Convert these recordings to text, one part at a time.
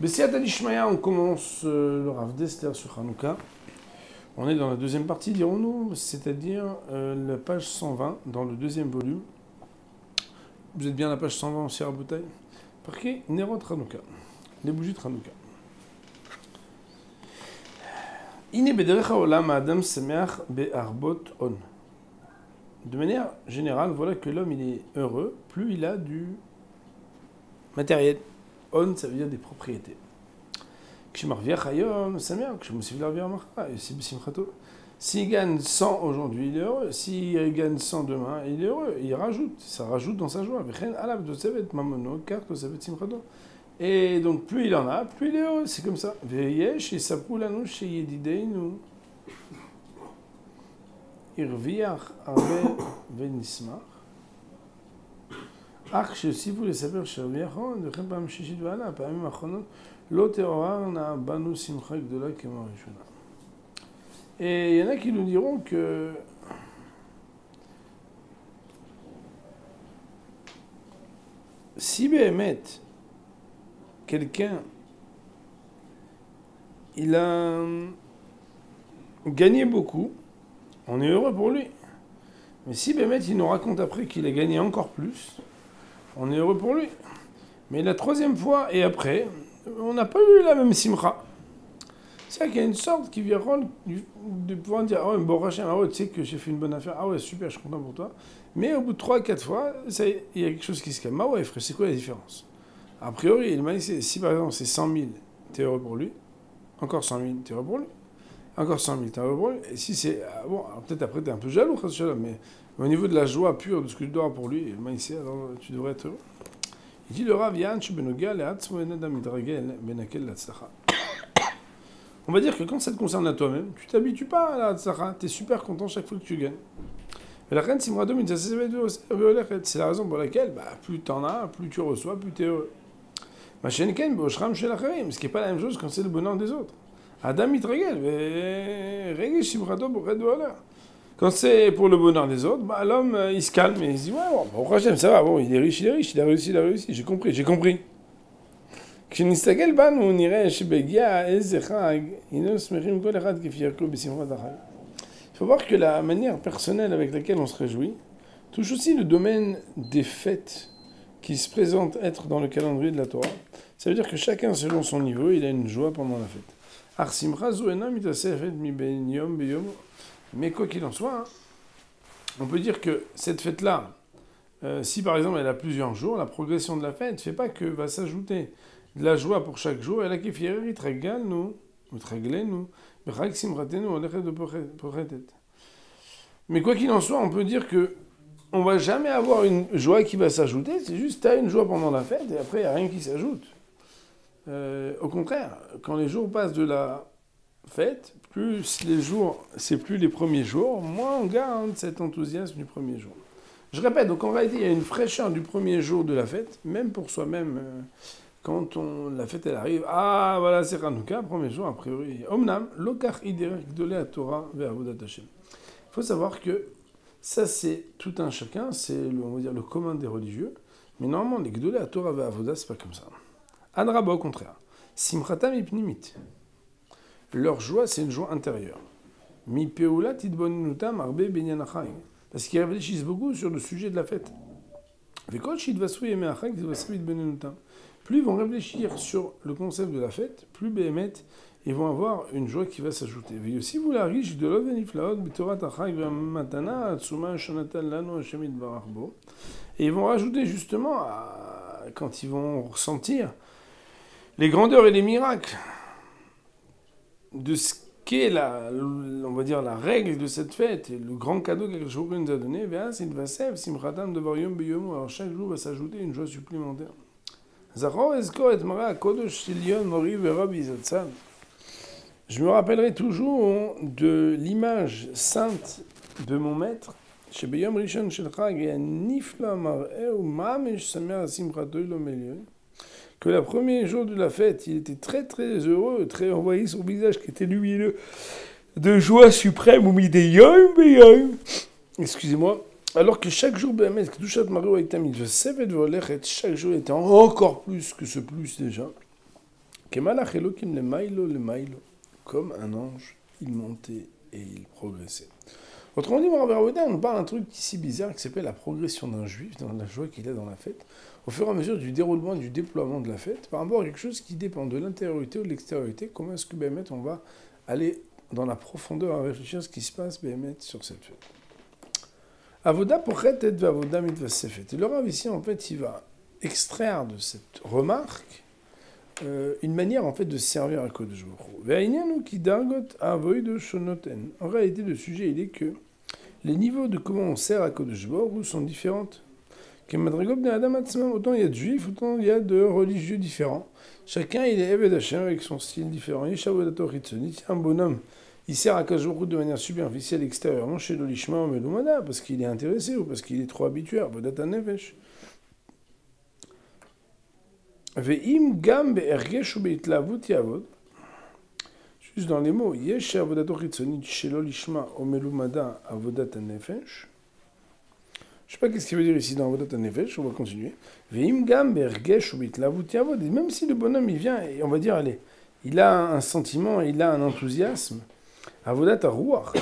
Bessiat Alishmaya, on commence le Rav d'Esther sur Hanouka. On est dans la deuxième partie, dirons-nous, c'est-à-dire la page 120, dans le deuxième volume. Vous êtes bien à la page 120 aussi à Bouteille. Parquet Nerot Hanouka, les bougies de Hanouka. Ine bederecha olam adam semeach be'arbot on. De manière générale, voilà que l'homme il est heureux, plus il a du matériel. On, ça veut dire des propriétés. S'il gagne 100 aujourd'hui, il est heureux. S'il gagne 100 demain, il est heureux. Il rajoute, ça rajoute dans sa joie. Et donc, plus il en a, plus il est heureux. C'est comme ça. אך כשהוסיפו לספר שרבי אחרון, וכן פעם שישית ועלה, הפעמים האחרונות לא תעוררנה בנו שמחה גדולה כמו הראשונה. Et il y en a qui nous diront que si Béhémet, quelqu'un, il a gagné beaucoup, on est heureux pour lui. Mais si Béhémet, il nous raconte après qu'il a gagné encore plus, on est heureux pour lui. Mais la troisième fois et après, on n'a pas eu la même simcha. C'est vrai qu'il y a une sorte qui vient de pouvoir dire « Ah ouais, bon Rachem, ah ouais, tu sais que j'ai fait une bonne affaire. Ah ouais, super, je suis content pour toi. » Mais au bout de 3-4 fois, il y a quelque chose qui se calme. Ah ouais, frère, c'est quoi la différence? A priori, il m'a dit, si par exemple c'est 100 000, t'es heureux pour lui. Encore 100 000, t'es heureux pour lui. Encore 100 000, t'es heureux pour lui. Et si c'est... bon, peut-être après, t'es un peu jaloux, mais au niveau de la joie pure de ce que tu dois avoir pour lui, il m'a dit, alors tu devrais être heureux. Il dit le Rav Yann, on va dire que quand ça te concerne à toi-même, tu t'habitues pas à la tzara, tu es super content chaque fois que tu gagnes. Et la reine Simradom, c'est la raison pour laquelle plus tu en as, plus tu reçois, plus tu es heureux. Ce qui n'est pas la même chose quand c'est le bonheur des autres. Adam Mitragel, quand c'est pour le bonheur des autres, l'homme il se calme et il se dit ouais, bon, ça va, bon, il est riche, il a réussi, j'ai compris. Il faut voir que la manière personnelle avec laquelle on se réjouit touche aussi le domaine des fêtes qui se présentent être dans le calendrier de la Torah. Ça veut dire que chacun, selon son niveau, il a une joie pendant la fête. Mais quoi qu'il en soit, on peut dire que cette fête-là, si par exemple elle a plusieurs jours, la progression de la fête ne fait pas que va s'ajouter de la joie pour chaque jour, et la kefierit regal nous, mais quoi qu'il en soit, on peut dire que on va jamais avoir une joie qui va s'ajouter, c'est juste tu as une joie pendant la fête, et après il n'y a rien qui s'ajoute. Au contraire, quand les jours passent de la fête, plus les jours, c'est plus les premiers jours, moins on garde cet enthousiasme du premier jour. Je répète, donc en réalité, il y a une fraîcheur du premier jour de la fête, même pour soi-même, quand la fête elle arrive, voilà, c'est Hanouka, premier jour, a priori. Omnam, lokach iderech gdolei haTorah ve'avodat Hashem. Il faut savoir que ça, c'est tout un chacun, c'est, on va dire, le commun des religieux, mais normalement, les gdolei haTorah ve'avodat, c'est pas comme ça. Adraba, au contraire. Simchatam ipnimit. Leur joie, c'est une joie intérieure. Mi peula tidboninutam arbe benyanachai. Parce qu'ils réfléchissent beaucoup sur le sujet de la fête. Plus ils vont réfléchir sur le concept de la fête, plus Béhémet, ils vont avoir une joie qui va s'ajouter. Et ils vont rajouter justement, quand ils vont ressentir les grandeurs et les miracles de ce qu'est on va dire la règle de cette fête et le grand cadeau que Shouch nous a donné, alors chaque jour va s'ajouter une joie supplémentaire. Je me rappellerai toujours de l'image sainte de mon maître que le premier jour de la fête, il était très très heureux, très envoyé son visage qui était lumineux de joie suprême au milieu des yom. Excusez-moi. Alors que chaque jour, chaque jour était encore plus que ce plus déjà. Kemalach Elokim le mailo. Comme un ange, il montait et il progressait. Autrement dit, on parle d'un truc ici bizarre qui s'appelle la progression d'un juif dans la joie qu'il a dans la fête, au fur et à mesure du déroulement et du déploiement de la fête, par rapport à quelque chose qui dépend de l'intériorité ou de l'extériorité. Comment est-ce que Béhémet, on va aller dans la profondeur à réfléchir à ce qui se passe, Béhémet, sur cette fête. Avoda pochet et avoda mitvah sefet. Et le Rav ici, en fait, il va extraire de cette remarque une manière en fait de servir à Kodesh Baruch Hu. En réalité, le sujet il est que les niveaux de comment on sert à Kodesh Baruch Hu sont différentes. Autant il y a de juifs, autant il y a de religieux différents. Chacun il est Eved Hashem avec son style différent. Un bonhomme, il sert à Kodesh Baruch Hu de manière superficielle extérieurement chez le Lishma ou Melumada parce qu'il est intéressé ou parce qu'il est trop habitué à Avodat HaNefesh. Ve'im gam be'ergesh ou be'itlavut yavod. Juste dans les mots, yesh avodato chitzonit shelo lishma o melumada avodat hanefesh. Je sais pas qu'est-ce qu'il veut dire ici dans avodat hanefesh, on va continuer. Ve'im gam be'ergesh ou be'itlavut yavod. Et même si le bonhomme il vient et on va dire allez, il a un sentiment, il a un enthousiasme, avodat haruach.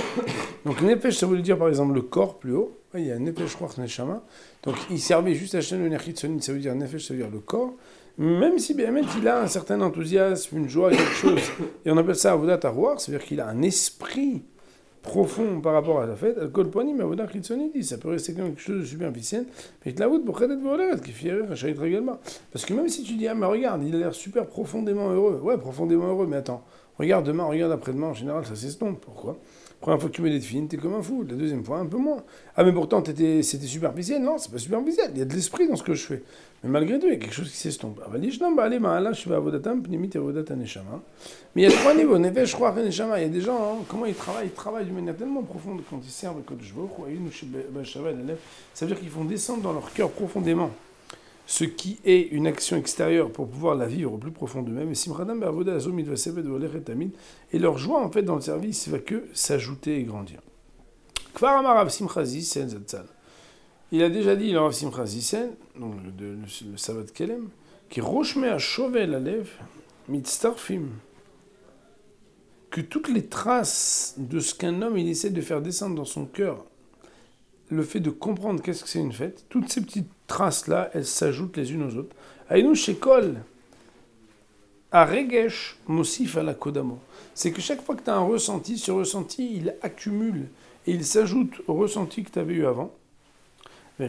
Donc nefesh ça veut dire par exemple le corps plus haut. Il y a nefesh ruach neshama. Donc il servait juste à Hashem le chitzonit, ça veut dire nefesh, ça veut dire le corps. Même si Béhémet, il a un certain enthousiasme, une joie, quelque chose, et on appelle ça Avodat HaRuach, c'est-à-dire qu'il a un esprit profond par rapport à la fête, Al-Kolponim, Avodat Chitzoniti, ça peut rester quelque chose de superficiel, mais que la voûte pour être voleur, qui fait rire, également. Parce que même si tu dis, ah, mais regarde, il a l'air super profondément heureux, ouais, profondément heureux, mais attends, regarde demain, regarde après-demain, en général, ça s'estompe. Pourquoi ? La première fois que tu mets des filles, t'es comme un fou. La deuxième fois, un peu moins. Ah, mais pourtant, c'était superficiel. Non, c'est pas superficiel. Il y a de l'esprit dans ce que je fais. Mais malgré tout, il y a quelque chose qui s'estompe. Ah, bah, dis, non, bah, allez, bah, là, je vais à Avodatam, Pnimit et Avodat HaNeshama. Mais il y a trois niveaux. Nefesh, Ruach et Neshama. Il y a des gens, hein, comment ils travaillent d'une manière tellement profonde quand ils servent à Kodesh Baruch Hu. Ça veut dire qu'ils font descendre dans leur cœur profondément ce qui est une action extérieure pour pouvoir la vivre au plus profond d'eux-mêmes. Et leur joie, en fait, dans le service, va que s'ajouter et grandir. Il a déjà dit, le Rav Simcha Zisen, donc le Savat Kelem, qui rochme à Chovel Alev, mitztarfim, que toutes les traces de ce qu'un homme il essaie de faire descendre dans son cœur, le fait de comprendre qu'est-ce que c'est une fête, toutes ces petites traces-là, elles s'ajoutent les unes aux autres. Aïnou Shekol, à Regesh, Mosif à la Kodamo. C'est que chaque fois que tu as un ressenti, ce ressenti, il accumule et il s'ajoute au ressenti que tu avais eu avant. Et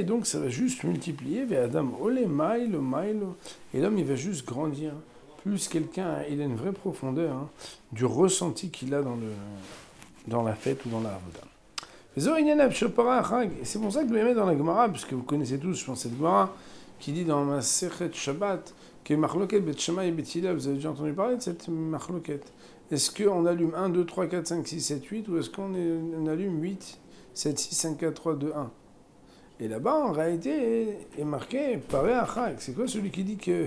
donc ça va juste multiplier. Et l'homme, il va juste grandir. Plus quelqu'un, il a une vraie profondeur du ressenti qu'il a dans la fête ou dans la avoda. Et c'est pour ça que je le mets dans la Gemara, puisque vous connaissez tous, je pense, cette Gemara qui dit dans ma Sechet Shabbat que Machloket Bet Shammai et Bet Hillel, vous avez déjà entendu parler de cette Machloket. Est-ce qu'on allume 1, 2, 3, 4, 5, 6, 7, 8 ou est-ce qu'on allume 8, 7, 6, 5, 4, 3, 2, 1 ? Et là-bas, en réalité, est marqué Paré Achak. C'est quoi celui qui dit que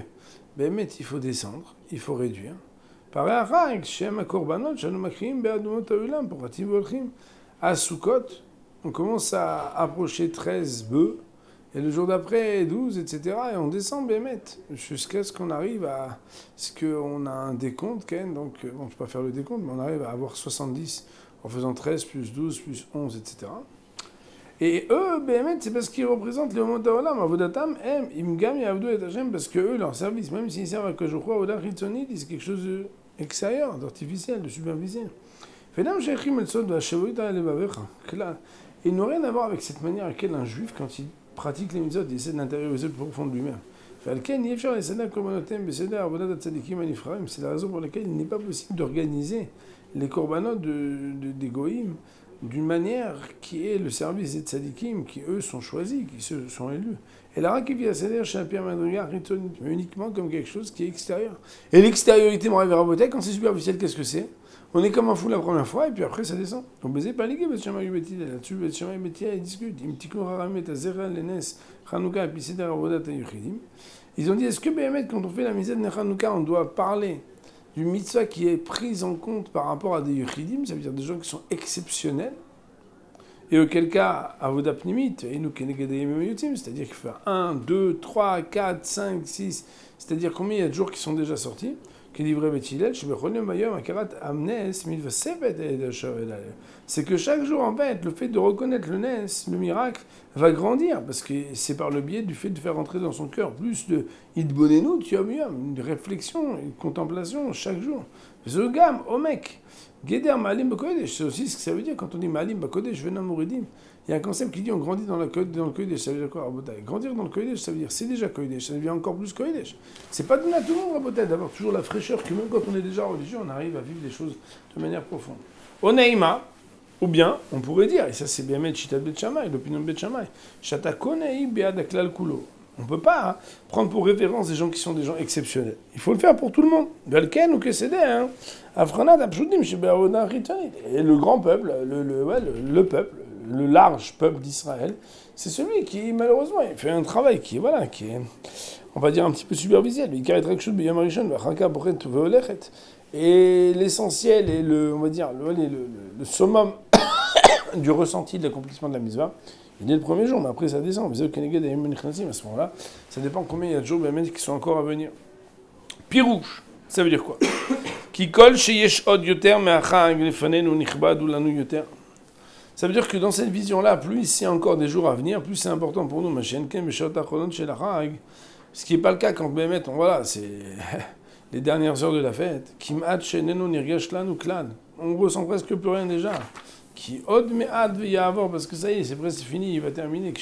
Béhémet, il faut descendre, il faut réduire ? Paré Achak, Shem HaKorbanot, Shanu Makrim, Be'adumot Ha'ulam, Poratim Volchim. À Sukkot, on commence à approcher 13 bœufs, et le jour d'après 12, etc. Et on descend Béhémet, jusqu'à ce qu'on arrive à ce qu'on a un décompte, Ken, donc bon, je ne peux pas faire le décompte, mais on arrive à avoir 70 en faisant 13 plus 12 plus 11, etc. Et eux, Béhémet, c'est parce qu'ils représentent le Omot HaOlam, Avodatam, Imgam et Avdou et Hashem, parce que eux, leur service, même s'ils servent à Kodesh Avodat Chitzonit, c'est quelque chose d'extérieur, d'artificiel, de superficiel. Il n'a rien à voir avec cette manière à laquelle un juif, quand il pratique les mitzvot, il essaie d'intérioriser le profond de lui-même. C'est la raison pour laquelle il n'est pas possible d'organiser les korbanot des goïms d'une manière qui est le service des tzadikim, qui eux sont choisis, qui sont élus. Et la rakivia c'est-à-dire chez un Pierre Madrigal, mais uniquement comme quelque chose qui est extérieur. Et l'extériorité, mon rêve, quand c'est superficiel, qu'est-ce que c'est ? On est comme un fou la première fois, et puis après ça descend. Donc, baiser pas les gars, là-dessus, ils discutent. Ils ont dit, est-ce que Béhémet, quand on fait la misère de Hanouka, on doit parler du mitzvah qui est prise en compte par rapport à des yuchidim, ça veut dire des gens qui sont exceptionnels, et auquel cas, avoda pnimit, c'est-à-dire qu'il fait 1, 2, 3, 4, 5, 6, C'est-à-dire combien il y a de jours qui sont déjà sortis, c'est que chaque jour, en fait, le fait de reconnaître le Nes, le miracle, va grandir, parce que c'est par le biais du fait de faire entrer dans son cœur plus de Idbonenu, une réflexion, une contemplation chaque jour. Zogam, Omek, Geder Maalim Bakodesh, c'est aussi ce que ça veut dire quand on dit Maalim Bakodesh, Venam Mouredim. Il y a un concept qui dit on grandit dans le Kodesh, ça veut dire quoi, Rabotai? Grandir dans le Kodesh, ça veut dire c'est déjà Kodesh, ça devient encore plus Kodesh. C'est pas donné à tout le monde, Rabotai, d'avoir toujours la fraîcheur que même quand on est déjà religieux, on arrive à vivre les choses de manière profonde. Oneima, ou bien, on pourrait dire, et ça c'est bien Chitat Bet Shammai, l'opinion de Bet Shammai, Shata Konei Bead Aklal Kulo. On ne peut pas prendre pour référence des gens qui sont des gens exceptionnels. Il faut le faire pour tout le monde. Velken ou Kesede, hein. Afranat Abshudim, Shebeaona Ritanit. Et le grand peuple, le peuple, le large peuple d'Israël, c'est celui qui, malheureusement, il fait un travail qui est, on va dire, un petit peu superficiel. Et l'essentiel et on va dire, le summum du ressenti de l'accomplissement de la mitzvah, il est le premier jour, mais après ça descend. À ce moment-là, ça dépend combien il y a de jours qui sont encore à venir. Pirouche, ça veut dire quoi? Qui colle chez Yesh Od Yoter, Meachag, Lefanenu, Nichbad ou Lanu Yoter. Ça veut dire que dans cette vision-là, plus il y a encore des jours à venir, plus c'est important pour nous. Ce qui n'est pas le cas quand voilà, c'est les dernières heures de la fête. On ressent presque plus rien déjà. Qui od me ad v'yavor, parce que ça y est, c'est presque fini, il va terminer.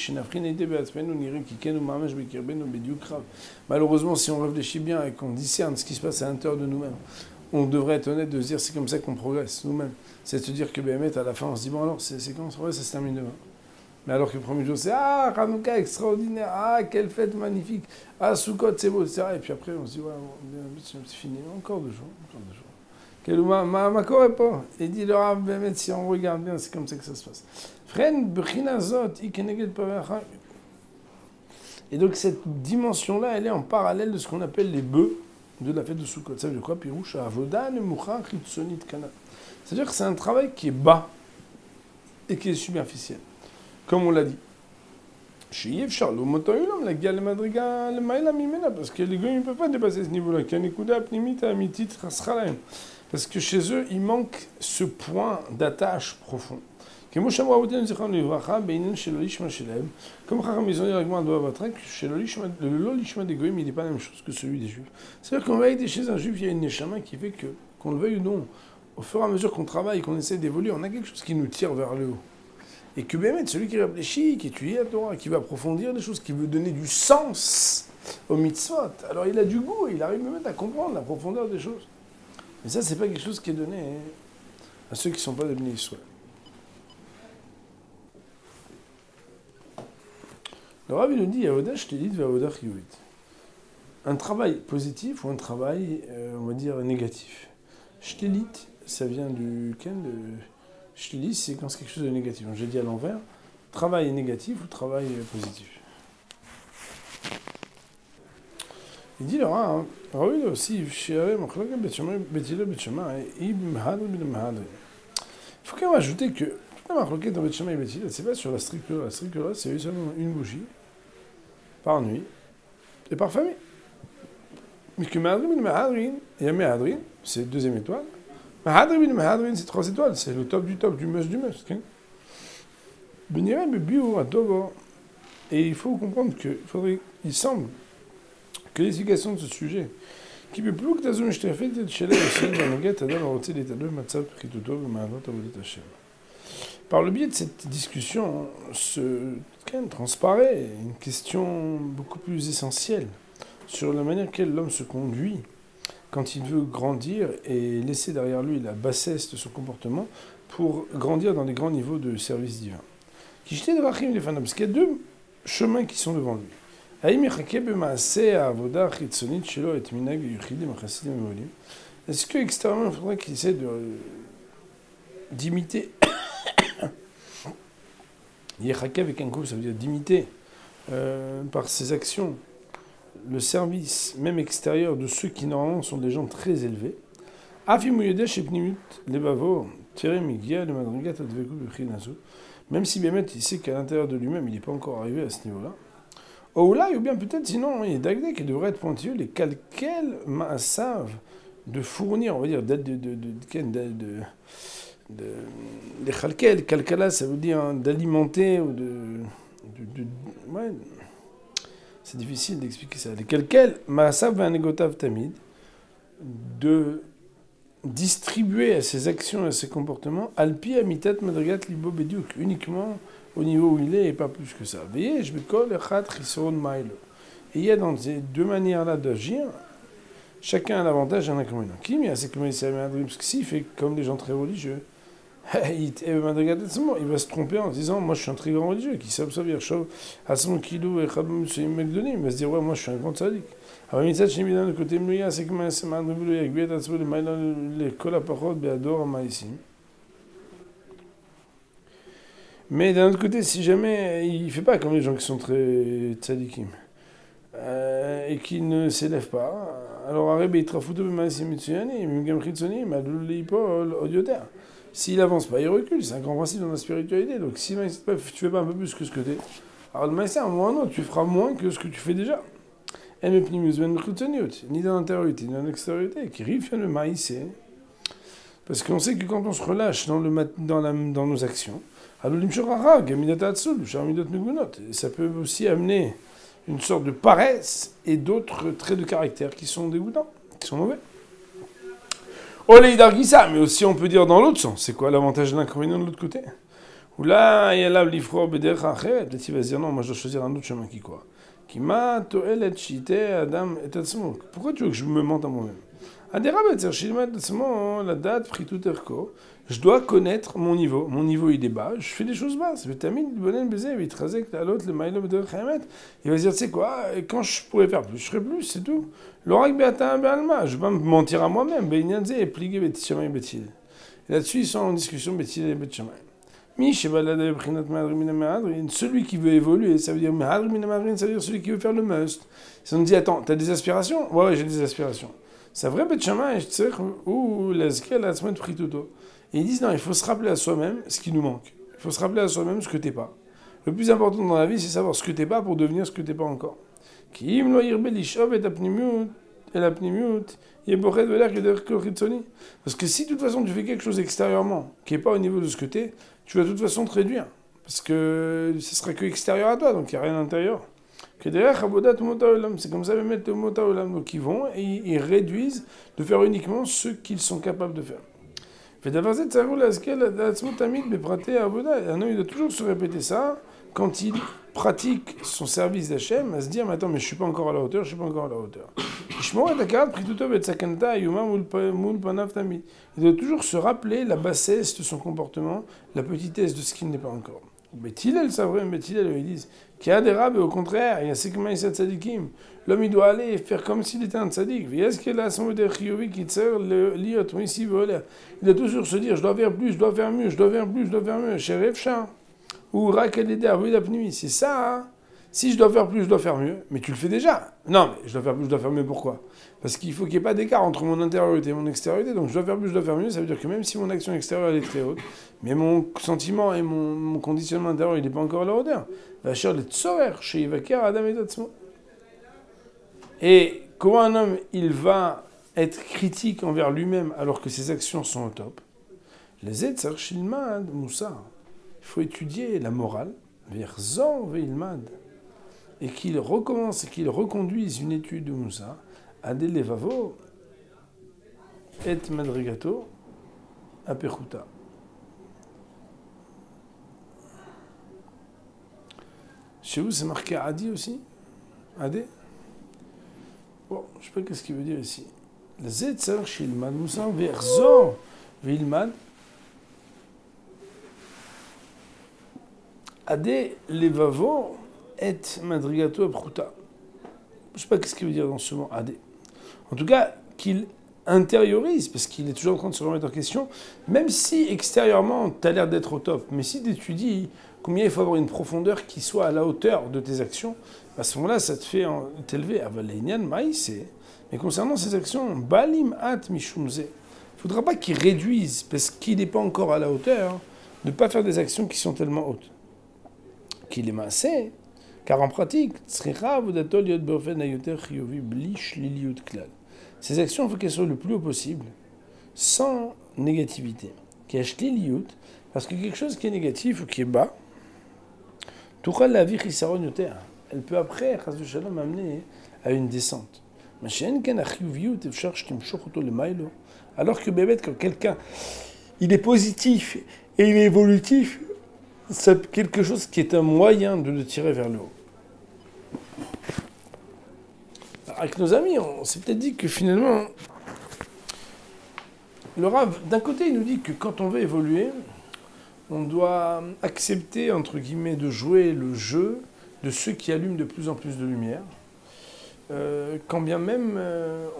Malheureusement, si on réfléchit bien et qu'on discerne ce qui se passe à l'intérieur de nous-mêmes, on devrait être honnête de se dire c'est comme ça qu'on progresse nous-mêmes. C'est de se dire que à la fin, on se dit bon alors, c'est quand ça se termine demain. Mais alors que le premier jour, c'est ah, Hanouka extraordinaire, ah, quelle fête magnifique, ah, Sukkot, c'est beau, etc. Et puis après, on se dit ouais, c'est fini, encore 2 jours, encore 2 jours. Ma pas. Et dit le Rav, si on regarde bien, c'est comme ça que ça se passe. Et donc cette dimension-là, elle est en parallèle de ce qu'on appelle les bœufs de la fête de Sukkot. Ça veut dire quoi? Piroucha avoda nemucha chitzonit kana. C'est-à-dire que c'est un travail qui est bas et qui est superficiel. Comme on l'a dit. Parce que les gars, ils ne peuvent pas dépasser ce niveau-là. Parce que chez eux, il manque ce point d'attache profond. Comme Chacham, ils ont dit avec moi, chez le Lolishma des Goïm, il n'est pas la même chose que celui des Juifs. C'est-à-dire qu'on va aider chez un Juif, il y a une neshama qui fait que, qu'on le veuille ou non, au fur et à mesure qu'on travaille, qu'on essaie d'évoluer, on a quelque chose qui nous tire vers le haut. Et que Bémet, celui qui réfléchit, qui étudie la Torah, qui veut approfondir des choses, qui veut donner du sens au mitzvot, alors il a du goût, il arrive même à comprendre la profondeur des choses. Mais ça, c'est pas quelque chose qui est donné à ceux qui ne sont pas de Bnei Yisraël. Le Rav, il nous dit, Yavodah shlilit ve'avodah chiyuvit. Un travail positif ou un travail, on va dire, négatif. Shlilit, ça vient du ken de... Shlilit, c'est quand c'est quelque chose de négatif. J'ai dit à l'envers, travail négatif ou travail positif. Il dit là, il faut quand même ajouter que toute la marloquette dans Bet Shammai et Bet Hillel, c'est pas sur la strictura. La strictura, c'est seulement une bougie par nuit et par famille. Mais que Mehadrin bin Mehadrin, il y a Mehadrin, c'est 2e étoile. Mehadrin bin Mehadrin, c'est 3 étoiles, c'est le top, du must. Benirem Biou à Dogo. Et il faut comprendre il semble que l'explication de ce sujet, qui peut plus que t'azum j't'ai chez les aussi dans le guet adam roté les tadou matzav pritutov ma'anot avodat Hashem. Par le biais de cette discussion, transparaît une question beaucoup plus essentielle sur la manière quelle l'homme se conduit quand il veut grandir et laisser derrière lui la bassesse de son comportement pour grandir dans des grands niveaux de service divin. Parce qu'il y a 2 chemins qui sont devant lui. Est-ce que extérieurement, il faudrait qu'il essaie d'imiter Yechake avec un coup, ça veut dire d'imiter par ses actions le service, même extérieur, de ceux qui normalement sont des gens très élevés. Même si Bémet, il sait qu'à l'intérieur de lui-même, il n'est pas encore arrivé à ce niveau-là. Ou là, ou bien peut-être sinon, il y a Dagdé qui devrait être pointilleux, les calquels savent de fournir, on va dire, les calquels, calcala, ça veut dire d'alimenter ou ouais, c'est difficile d'expliquer ça. Les calquels, ma'asav v'anegotav tamid, de distribuer à ses actions et à ses comportements, alpi amitat madrigat libo bediuk, uniquement au niveau où il est et pas plus que ça. Veillez, je vais coller echat chisron mailo. Et il y a dans ces deux manières-là d'agir, chacun a l'avantage et un inconvénient. Kim, il y a c'est comme parce que s'il fait comme les gens très religieux, il va se tromper en disant moi je suis un très grand religieux, qui sait ça dire chaud à son kilo et il va se dire ouais moi je suis un grand sadique. Alors Mitzat chez d'un côté Mouya, c'est comme c'est mal de avec bien les colapachot beador maïsim. Mais d'un autre côté, si jamais il fait pas comme les gens qui sont très tzadikim et qui ne s'élèvent pas, alors Arebe il trafoute maïsim mitsuyani, mugam chitsoni, malul leipol odioter. S'il avance pas, il recule. C'est un grand principe dans la spiritualité. Donc si tu fais pas un peu plus que ce que tu es, alors le maïsé, à un moment ou un autre, tu feras moins que ce que tu fais déjà. Ni dans l'intériorité, ni dans l'extériorité, qui rive le maïsé. Parce qu'on sait que quand on se relâche dans nos actions, ça peut aussi amener une sorte de paresse et d'autres traits de caractère qui sont dégoûtants, qui sont mauvais. Olé d'Argissa, mais aussi on peut dire dans l'autre sens. C'est quoi l'avantage et l'inconvénient de l'autre côté? Ou là, il y a là l'ifro beder achet. Peut-être il va se dire non, moi je dois choisir un autre chemin qui quoi? Qui m'a toelet chite adam et tatsmo. Pourquoi tu veux que je me mente à moi-même? Aderabet cherchilma tatsmo la date fritout erko. Je dois connaître mon niveau. Mon niveau il est bas. Je fais des choses basses. Vitamin bonen baiser vitrazek la l'autre le maïlo beder chayamet. Il va se dire tu sais quoi? Quand je pourrais faire plus, je ferai plus, c'est tout. L'orak beata be'alma. Je vais pas me mentir à moi-même. Beinyanze et plié betishamay betil. Là-dessus ils sont en discussion betil et betishamay. Celui qui veut évoluer, ça veut dire ça veut dire celui qui veut faire le must. Si on me dit attends, t'as des aspirations? Ouais, j'ai des aspirations. C'est vrai, Betchama, ou l'esquel à se mettre frituto. Et ils disent non, il faut se rappeler à soi-même ce qui nous manque. Il faut se rappeler à soi-même ce que t'es pas. Le plus important dans la vie, c'est savoir ce que t'es pas pour devenir ce que t'es pas encore. Parce que si de toute façon tu fais quelque chose extérieurement qui n'est pas au niveau de ce que tu es, tu vas de toute façon te réduire. Parce que ce sera que extérieur à toi, donc il n'y a rien à l'intérieur. C'est comme ça, les mettre donc ils vont et ils réduisent de faire uniquement ce qu'ils sont capables de faire. Un homme, il doit toujours se répéter ça quand il pratique son service d'Hachem, à se dire, mais attends, mais je suis pas encore à la hauteur, je suis pas encore à la hauteur. Il doit toujours se rappeler la bassesse de son comportement, la petitesse de ce qu'il n'est pas encore. Bethilel, ça vrai, Bethilel, ils disent, qu'il y a des rabbes, au contraire, il y a Sekma Issa Tzadikim. L'homme, il doit aller faire comme s'il était un tzadik. Il doit toujours se dire, je dois faire plus, je dois faire mieux, je dois faire plus, je dois faire mieux. Shérif Shah. Ou Rakel Eder, c'est ça, hein. Si je dois faire plus, je dois faire mieux. Mais tu le fais déjà. Non, mais je dois faire plus, je dois faire mieux, pourquoi? Parce qu'il faut qu'il n'y ait pas d'écart entre mon intériorité et mon extériorité. Donc je dois faire plus, je dois faire mieux. Ça veut dire que même si mon action extérieure elle est très haute, mais mon sentiment et mon conditionnement intérieur, il n'est pas encore à la hauteur. Et comment un homme, il va être critique envers lui-même alors que ses actions sont au top? Les Etzar Shilmad Moussa. Il faut étudier la morale vers Zor Veilmad. Et qu'il recommence et qu'il reconduise une étude de Moussa à des levavo et madrigato à Pechuta. Chez vous, c'est marqué Adi aussi? Adé? Bon, je ne sais pas qu'est-ce qu'il veut dire ici. Le Zetzer Shilmad Moussa vers Zor Veilmad. Adé levavo et madrigato apruta. Je ne sais pas qu'est-ce qu'il veut dire dans ce mot adé. En tout cas, qu'il intériorise, parce qu'il est toujours en train de se remettre en question, même si extérieurement tu as l'air d'être au top, mais si tu étudies combien il faut avoir une profondeur qui soit à la hauteur de tes actions, à ce moment-là, ça te fait t'élever à Valénian Maïsé. Mais concernant ces actions, Balim at Mishumze, il ne faudra pas qu'il réduise, parce qu'il n'est pas encore à la hauteur, de ne pas faire des actions qui sont tellement hautes. Qu'il est massé, Car en pratique, ces actions, il faut qu'elles soient le plus haut possible, sans négativité. Parce que quelque chose qui est négatif ou qui est bas, elle peut après, amener à une descente. Alors que bébé, quand quelqu'un il est positif et il est évolutif, c'est quelque chose qui est un moyen de le tirer vers le haut. Avec nos amis, on s'est peut-être dit que finalement, le Rav, d'un côté, il nous dit que quand on veut évoluer, on doit accepter, entre guillemets, de jouer le jeu de ceux qui allument de plus en plus de lumière, quand bien même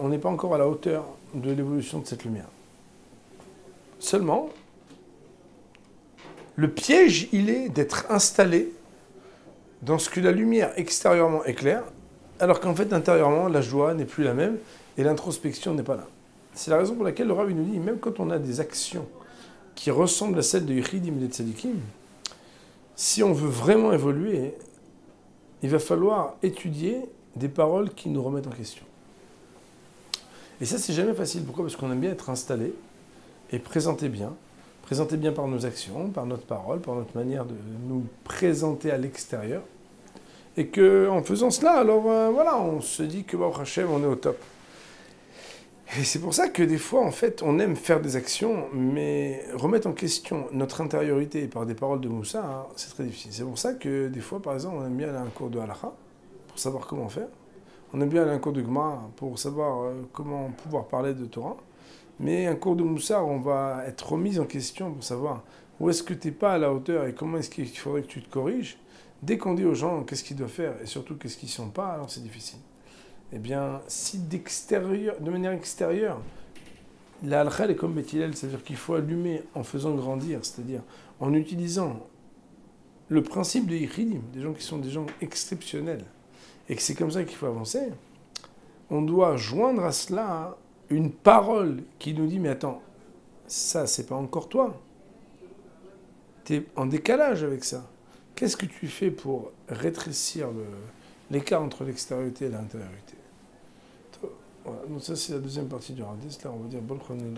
on n'est pas encore à la hauteur de l'évolution de cette lumière. Seulement, le piège, il est d'être installé dans ce que la lumière extérieurement éclaire, alors qu'en fait, intérieurement, la joie n'est plus la même et l'introspection n'est pas là. C'est la raison pour laquelle le Rav nous dit, même quand on a des actions qui ressemblent à celles de Yechidim et de Tzadikim, si on veut vraiment évoluer, il va falloir étudier des paroles qui nous remettent en question. Et ça, c'est jamais facile. Pourquoi ? Parce qu'on aime bien être installé et présenter bien par nos actions, par notre parole, par notre manière de nous présenter à l'extérieur. Et qu'en faisant cela, alors voilà, on se dit que Baruch Hashem, on est au top. Et c'est pour ça que des fois, en fait, on aime faire des actions, mais remettre en question notre intériorité par des paroles de Moussa, hein, c'est très difficile. C'est pour ça que des fois, par exemple, on aime bien aller à un cours de halakha pour savoir comment faire. On aime bien aller à un cours de Gemara pour savoir comment pouvoir parler de Torah. Mais un cours de Moussa, on va être remis en question pour savoir où est-ce que tu n'es pas à la hauteur et comment est-ce qu'il faudrait que tu te corriges. Dès qu'on dit aux gens qu'est-ce qu'ils doivent faire et surtout qu'est-ce qu'ils ne sont pas, alors c'est difficile. Eh bien, si de manière extérieure, la halakha est comme Beth Hillel, c'est-à-dire qu'il faut allumer en faisant grandir, c'est-à-dire en utilisant le principe des Yechidim, des gens qui sont des gens exceptionnels, et que c'est comme ça qu'il faut avancer, on doit joindre à cela une parole qui nous dit « Mais attends, ça, c'est pas encore toi. Tu es en décalage avec ça. Qu'est-ce que tu fais pour rétrécir l'écart entre l'extériorité et l'intériorité ?» Voilà, donc ça, c'est la deuxième partie du hadith. Là, on va dire « Bon, Amen.